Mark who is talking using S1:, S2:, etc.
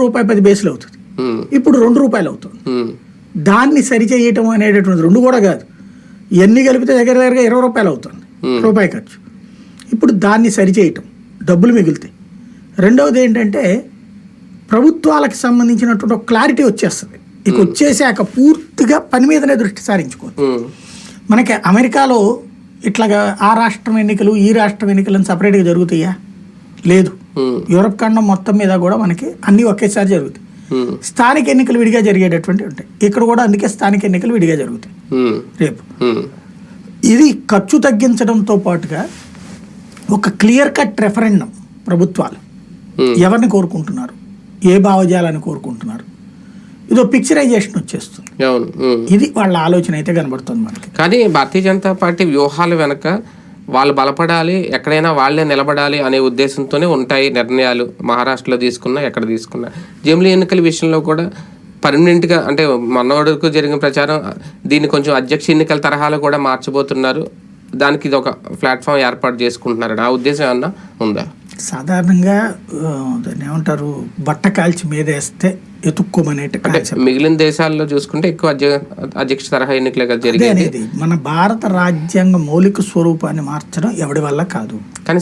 S1: రూపాయి 10 పైసలు అవుతుంది, ఇప్పుడు ₹2 అవుతుంది. దాన్ని సరిచేయటం అనేటటువంటి రెండు కూడా కాదు, ఇవన్నీ కలిపితే దగ్గర దగ్గరగా ₹20 అవుతుంది, రూపాయి ఖర్చు. ఇప్పుడు దాన్ని సరిచేయటం, డబ్బులు మిగులుతాయి. రెండవది ఏంటంటే ప్రభుత్వాలకు సంబంధించినటువంటి ఒక క్లారిటీ వచ్చేస్తుంది. ఇక వచ్చేసాక పూర్తిగా పని మీదనే దృష్టి సారించుకోవచ్చు. మనకి అమెరికాలో ఇట్లాగా ఆ రాష్ట్రం ఎన్నికలు ఈ రాష్ట్రం ఎన్నికలను సపరేట్గా జరుగుతాయా? లేదు. యూరప్ ఖండం మొత్తం మీద కూడా మనకి అన్నీ ఒకేసారి జరుగుతాయి. స్థానిక ఎన్నికలు విడిగా జరిగేటటువంటి ఉంటాయి. ఇక్కడ కూడా అందుకే స్థానిక ఎన్నికలు విడిగా జరుగుతాయి రేపు. ఇది ఖర్చు తగ్గించడంతో పాటుగా ఒక క్లియర్ కట్ రెఫరెండం, ప్రభుత్వాలు ఎవరిని కోరుకుంటున్నారు, ఏ భావజాలాన్ని కోరుకుంటున్నారు, ఇదో పిక్చరైజేషన్ వచ్చేస్తుంది. ఇది వాళ్ళ ఆలోచన అయితే కనబడుతుంది మనకి.
S2: కానీ భారతీయ జనతా పార్టీ వ్యూహాలు వెనక వాళ్ళు బలపడాలి, ఎక్కడైనా వాళ్ళే నిలబడాలి అనే ఉద్దేశంతోనే ఉంటాయి నిర్ణయాలు. మహారాష్ట్రలో తీసుకున్నా, ఎక్కడ తీసుకున్నా. జమిలీ ఎన్నికల విషయంలో కూడా పర్మనెంట్గా, అంటే మొన్నవరకు జరిగిన ప్రచారం దీన్ని కొంచెం అధ్యక్ష ఎన్నికల తరహాలో కూడా మార్చబోతున్నారు, దానికి ఇది ఒక ప్లాట్ఫామ్ ఏర్పాటు చేసుకుంటున్నారు. ఆ ఉద్దేశం ఏమన్నా ఉందా?
S1: సాధారణంగా దాన్ని ఏమంటారు, బట్ట కాల్చి మీద వేస్తే ఎత్తుక్కోమనే
S2: మిగిలిన దేశాల్లో చూసుకుంటే ఎక్కువ అధ్యక్ష తరహా ఎన్నికలు జరిగేది.
S1: మన భారత రాజ్యాంగ మౌలిక స్వరూపాన్ని మార్చడం ఎవడి వల్ల కాదు.
S2: కానీ